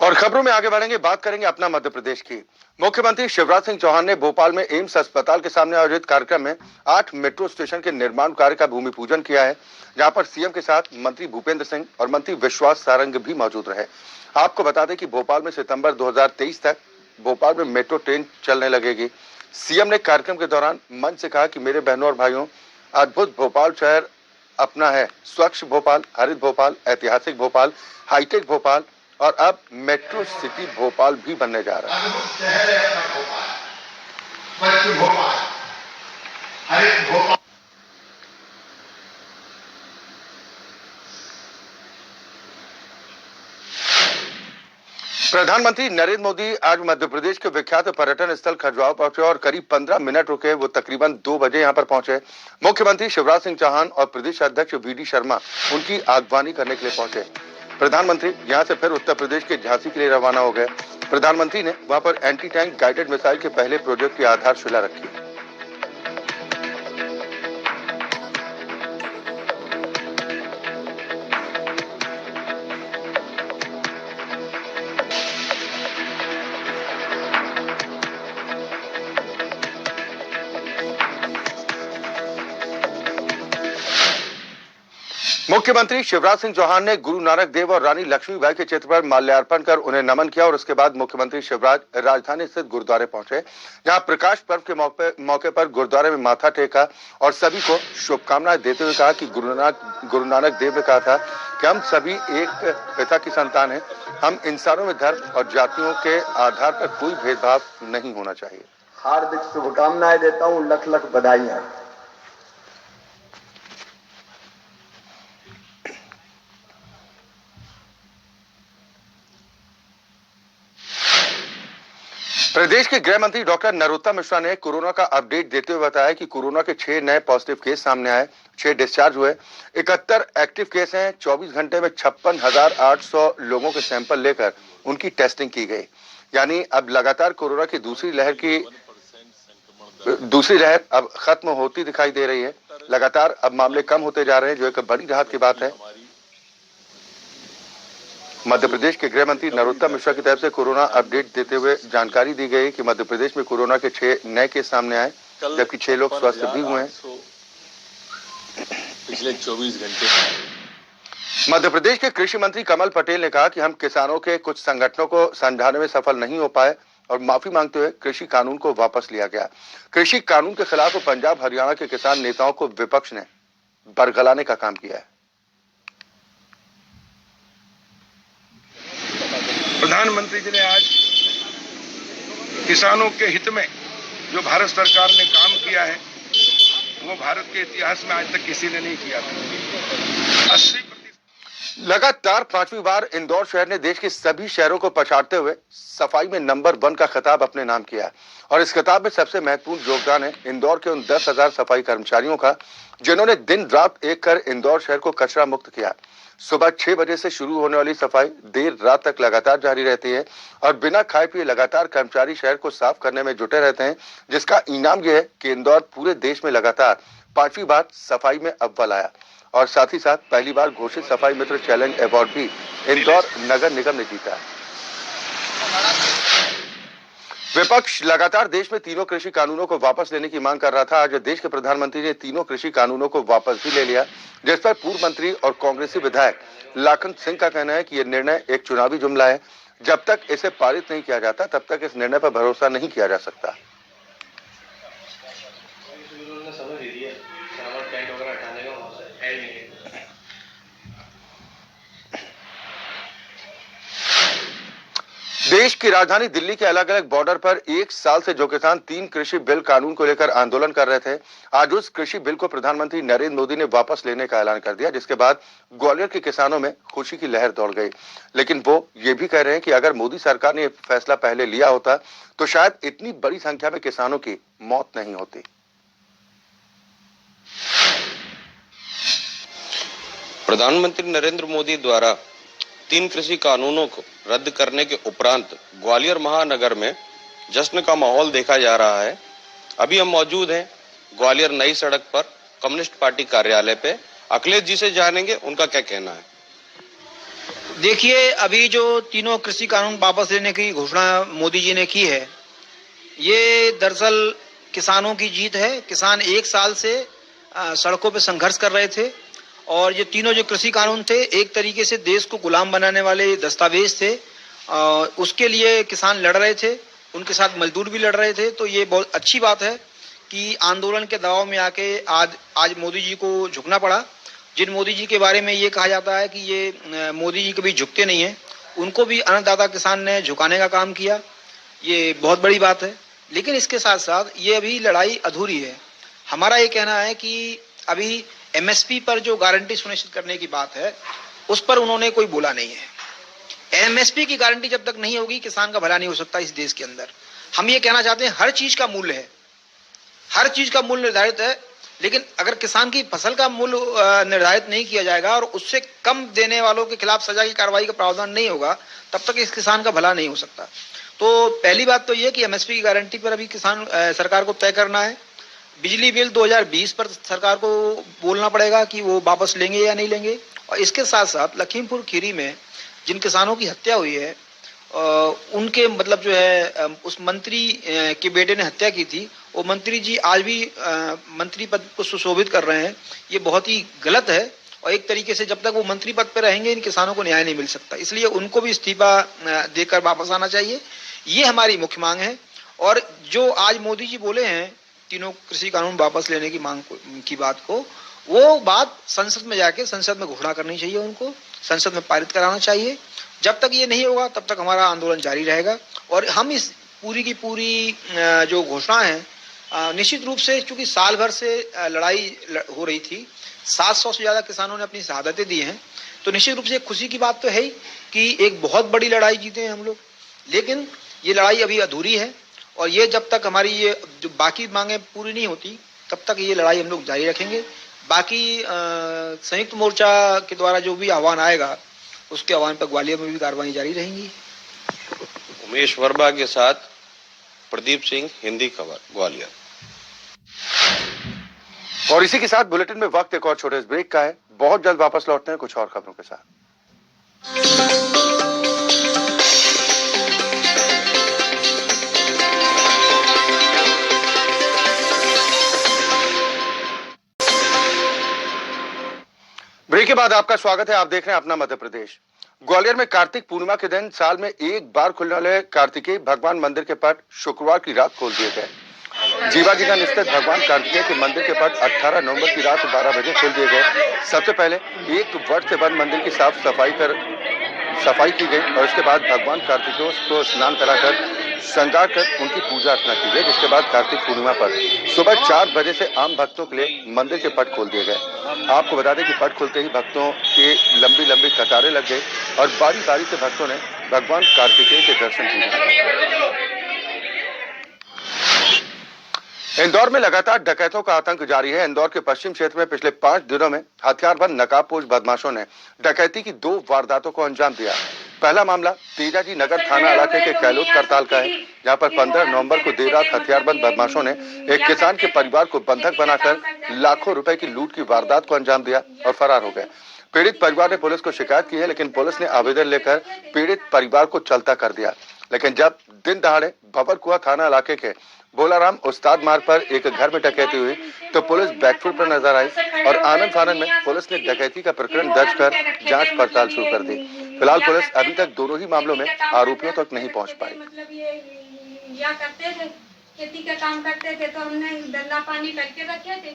और खबरों में आगे बढ़ेंगे, बात करेंगे अपना मध्य प्रदेश की। मुख्यमंत्री शिवराज सिंह चौहान ने भोपाल में एम्स अस्पताल के सामने आयोजित कार्यक्रम में 8 मेट्रो स्टेशन के निर्माण कार्य का भूमि पूजन किया है, जहां पर सीएम के साथ मंत्री भूपेंद्र सिंह और मंत्री विश्वास सारंग भी मौजूद रहे। आपको बता दें कि भोपाल में सितंबर 2023 तक भोपाल में मेट्रो ट्रेन चलने लगेगी। सीएम ने कार्यक्रम के दौरान मंच से कहा कि मेरे बहनों और भाइयों, अद्भुत भोपाल शहर अपना है, स्वच्छ भोपाल, हरित भोपाल, ऐतिहासिक भोपाल, हाईटेक भोपाल और अब मेट्रो सिटी भोपाल भी बनने जा रहा है। शहर है अपना भोपाल, स्वच्छ भोपाल, हरित भोपाल। प्रधानमंत्री नरेंद्र मोदी आज मध्य प्रदेश के विख्यात पर्यटन स्थल खजुराहो पहुंचे और करीब 15 मिनट रुके। वो तकरीबन 2 बजे यहां पर पहुंचे। मुख्यमंत्री शिवराज सिंह चौहान और प्रदेश अध्यक्ष वीडी शर्मा उनकी आगवानी करने के लिए पहुंचे। प्रधानमंत्री यहां से फिर उत्तर प्रदेश के झांसी के लिए रवाना हो गए। प्रधानमंत्री ने वहां पर एंटी टैंक गाइडेड मिसाइल के पहले प्रोजेक्ट की आधारशिला रखी। मुख्यमंत्री शिवराज सिंह चौहान ने गुरु नानक देव और रानी लक्ष्मीबाई के चित्र पर माल्यार्पण कर उन्हें नमन किया और उसके बाद मुख्यमंत्री शिवराज राजधानी स्थित गुरुद्वारे पहुंचे, जहां प्रकाश पर्व के मौके पर गुरुद्वारे में माथा टेका और सभी को शुभकामनाएं देते हुए कहा कि गुरु नानक देव ने कहा था कि हम सभी एक पिता की संतान हैं। हम इंसानों में धर्म और जातियों के आधार पर कोई भेदभाव नहीं होना चाहिए। हार्दिक शुभकामनाएं देता हूं, लख लख बधाइयां। प्रदेश के गृह मंत्री डॉक्टर नरोत्तम मिश्रा ने कोरोना का अपडेट देते हुए बताया कि कोरोना के 6 नए पॉजिटिव केस सामने आए, 6 डिस्चार्ज हुए, 71 एक्टिव केस हैं। 24 घंटे में 56,800 लोगों के सैंपल लेकर उनकी टेस्टिंग की गई। यानी अब लगातार कोरोना की दूसरी लहर अब खत्म होती दिखाई दे रही है। लगातार अब मामले कम होते जा रहे हैं, जो एक बड़ी राहत की बात है। मध्य प्रदेश के गृह मंत्री नरोत्तम मिश्रा की तरफ से कोरोना अपडेट देते हुए जानकारी दी गई कि मध्य प्रदेश में कोरोना के 6 नए केस सामने आए, जबकि 6 लोग स्वस्थ भी हुए हैं पिछले 24 घंटे। मध्य प्रदेश के कृषि मंत्री कमल पटेल ने कहा कि हम किसानों के कुछ संगठनों को समझाने में सफल नहीं हो पाए और माफी मांगते हुए कृषि कानून को वापस लिया गया। कृषि कानून के खिलाफ पंजाब हरियाणा के किसान नेताओं को विपक्ष ने बरगलाने का काम किया है। प्रधानमंत्री जी ने आज किसानों के हित में जो भारत सरकार ने काम किया है, वो भारत के इतिहास में आज तक किसी ने नहीं किया था। 80% लगातार 5वीं बार इंदौर शहर ने देश के सभी शहरों को पछाड़ते हुए सफाई में नंबर 1 का खिताब अपने नाम किया है। और इस खिताब में सबसे महत्वपूर्ण योगदान है इंदौर के उन 10,000 सफाई कर्मचारियों का, जिन्होंने दिन रात एक कर इंदौर शहर को कचरा मुक्त किया। सुबह 6 बजे से शुरू होने वाली सफाई देर रात तक लगातार जारी रहती है और बिना खाए पिए लगातार कर्मचारी शहर को साफ करने में जुटे रहते हैं, जिसका इनाम यह है कि इंदौर पूरे देश में लगातार 5वीं बार सफाई में अव्वल आया और साथ ही साथ पहली बार घोषित सफाई मित्र चैलेंज अवार्ड भी इंदौर नगर निगम ने जीता है। विपक्ष लगातार देश में तीनों कृषि कानूनों को वापस लेने की मांग कर रहा था। आज देश के प्रधानमंत्री ने तीनों कृषि कानूनों को वापस भी ले लिया, जिस पर पूर्व मंत्री और कांग्रेसी विधायक लाखन सिंह का कहना है कि यह निर्णय एक चुनावी जुमला है। जब तक इसे पारित नहीं किया जाता, तब तक इस निर्णय पर भरोसा नहीं किया जा सकता। देश की राजधानी दिल्ली के अलग अलग बॉर्डर पर 1 साल से जो किसान 3 कृषि बिल कानून को लेकर आंदोलन कर रहे थे, आज उस कृषि बिल को प्रधानमंत्री नरेंद्र मोदी ने वापस लेने का ऐलान कर दिया, जिसके बाद ग्वालियर के किसानों में खुशी की लहर दौड़ गई। लेकिन वो ये भी कह रहे हैं कि अगर मोदी सरकार ने फैसला पहले लिया होता तो शायद इतनी बड़ी संख्या में किसानों की मौत नहीं होती। प्रधानमंत्री नरेंद्र मोदी द्वारा 3 कृषि कानूनों को रद्द करने के उपरांत ग्वालियर महानगर में जश्न का माहौल देखा जा रहा है। अभी हम मौजूद हैं ग्वालियर नई सड़क पर कम्युनिस्ट पार्टी कार्यालय पे। अखिलेश जी से जानेंगे उनका क्या कहना है। देखिए, अभी जो तीनों कृषि कानून वापस लेने की घोषणा मोदी जी ने की है, ये दरअसल किसानों की जीत है। किसान एक साल से सड़कों पे संघर्ष कर रहे थे और ये तीनों जो कृषि कानून थे, एक तरीके से देश को गुलाम बनाने वाले दस्तावेज थे। उसके लिए किसान लड़ रहे थे, उनके साथ मजदूर भी लड़ रहे थे। तो ये बहुत अच्छी बात है कि आंदोलन के दबाव में आके आज मोदी जी को झुकना पड़ा। जिन मोदी जी के बारे में ये कहा जाता है कि ये मोदी जी कभी झुकते नहीं हैं, उनको भी अन्नदाता किसान ने झुकाने का काम किया। ये बहुत बड़ी बात है। लेकिन इसके साथ साथ ये अभी लड़ाई अधूरी है। हमारा ये कहना है कि अभी एमएसपी पर जो गारंटी सुनिश्चित करने की बात है, उस पर उन्होंने कोई बोला नहीं है। एमएसपी की गारंटी जब तक नहीं होगी, किसान का भला नहीं हो सकता इस देश के अंदर। हम ये कहना चाहते हैं, हर चीज का मूल्य है, हर चीज का मूल्य निर्धारित है, लेकिन अगर किसान की फसल का मूल्य निर्धारित नहीं किया जाएगा और उससे कम देने वालों के खिलाफ सजा की कार्रवाई का प्रावधान नहीं होगा, तब तक इस किसान का भला नहीं हो सकता। तो पहली बात तो ये कि एमएसपी की गारंटी पर अभी सरकार को तय करना है। बिजली बिल 2020 पर सरकार को बोलना पड़ेगा कि वो वापस लेंगे या नहीं लेंगे। और इसके साथ साथ लखीमपुर खीरी में जिन किसानों की हत्या हुई है, उनके मतलब जो है उस मंत्री के बेटे ने हत्या की थी, वो मंत्री जी आज भी मंत्री पद को सुशोभित कर रहे हैं। ये बहुत ही गलत है और एक तरीके से जब तक वो मंत्री पद पर रहेंगे, इन किसानों को न्याय नहीं मिल सकता। इसलिए उनको भी इस्तीफा देकर वापस आना चाहिए। ये हमारी मुख्य मांग है। और जो आज मोदी जी बोले हैं तीनों कृषि कानून वापस लेने की मांग की बात को, वो बात संसद में जाके संसद में घोषणा करनी चाहिए, उनको संसद में पारित कराना चाहिए। जब तक ये नहीं होगा, तब तक हमारा आंदोलन जारी रहेगा। और हम इस पूरी की पूरी जो घोषणा है, निश्चित रूप से चूंकि साल भर से लड़ाई हो रही थी, 700 से ज्यादा किसानों ने अपनी शहादतें दी हैं, तो निश्चित रूप से खुशी की बात तो है ही कि एक बहुत बड़ी लड़ाई जीते हैं हम लोग। लेकिन ये लड़ाई अभी अधूरी है और ये जब तक हमारी ये जो बाकी मांगे पूरी नहीं होती, तब तक ये लड़ाई हम लोग जारी रखेंगे। बाकी संयुक्त मोर्चा के द्वारा जो भी आह्वान आएगा, उसके आह्वान पर ग्वालियर में भी कार्रवाई जारी रहेंगी। उमेश वर्मा के साथ प्रदीप सिंह, हिंदी खबर, ग्वालियर। और इसी के साथ बुलेटिन में वक्त एक और छोटे ब्रेक का है। बहुत जल्द वापस लौटते हैं कुछ और खबरों के साथ। ब्रेक के बाद आपका स्वागत है। आप देख रहे हैं अपना मध्य प्रदेश। ग्वालियर में कार्तिक पूर्णिमा के दिन साल में एक बार खुलने वाले कार्तिकेय भगवान मंदिर के पट शुक्रवार की रात खोल दिए गए। जीवाजीगंज स्थित भगवान कार्तिकेय के मंदिर के पट 18 नवंबर की रात 12 बजे खोल दिए गए। सबसे पहले एक वर्ष से बंद मंदिर की साफ सफाई की गई और उसके बाद भगवान कार्तिकेय को स्नान कराकर श्रृंगार कर उनकी पूजा अर्चना की गई। जिसके बाद कार्तिक पूर्णिमा पर सुबह 4 बजे से आम भक्तों के लिए मंदिर के पट खोल दिए गए। आपको बता दें कि पट खुलते ही भक्तों की लंबी लंबी कतारें लग गई और बारी बारी से भक्तों ने भगवान कार्तिकेय के दर्शन किए। इंदौर में लगातार डकैतों का आतंक जारी है। इंदौर के पश्चिम क्षेत्र में पिछले 5 दिनों में हथियारबंद नकाबपोश बदमाशों ने डकैती की 2 वारदातों को अंजाम दिया। पहला मामला तेजाजी नगर थाना इलाके के कैलोट करताल का है, जहां पर 15 नवंबर को देर रात हथियारबंद बदमाशों ने एक किसान के परिवार को बंधक बनाकर लाखों रुपए की लूट की वारदात को अंजाम दिया और फरार हो गए। पीड़ित परिवार ने पुलिस को शिकायत की है, लेकिन पुलिस ने आवेदन लेकर पीड़ित परिवार को चलता कर दिया। लेकिन जब दिन दहाड़े भवरकुआ थाना इलाके के भोलाराम उस्ताद मार्ग पर एक घर में डकैती हुई, तो पुलिस बैकफुट पर नजर आई और आनंद फानंद में पुलिस ने डकैती का प्रकरण दर्ज कर जांच पड़ताल शुरू कर दी। फिलहाल पुलिस अभी तक दोनों ही मामलों में आरोपियों तक नहीं पहुंच पाई। मतलब ये करते थे, खेती का काम करते थे, तो हमने धंधा पानी करके रखे थे।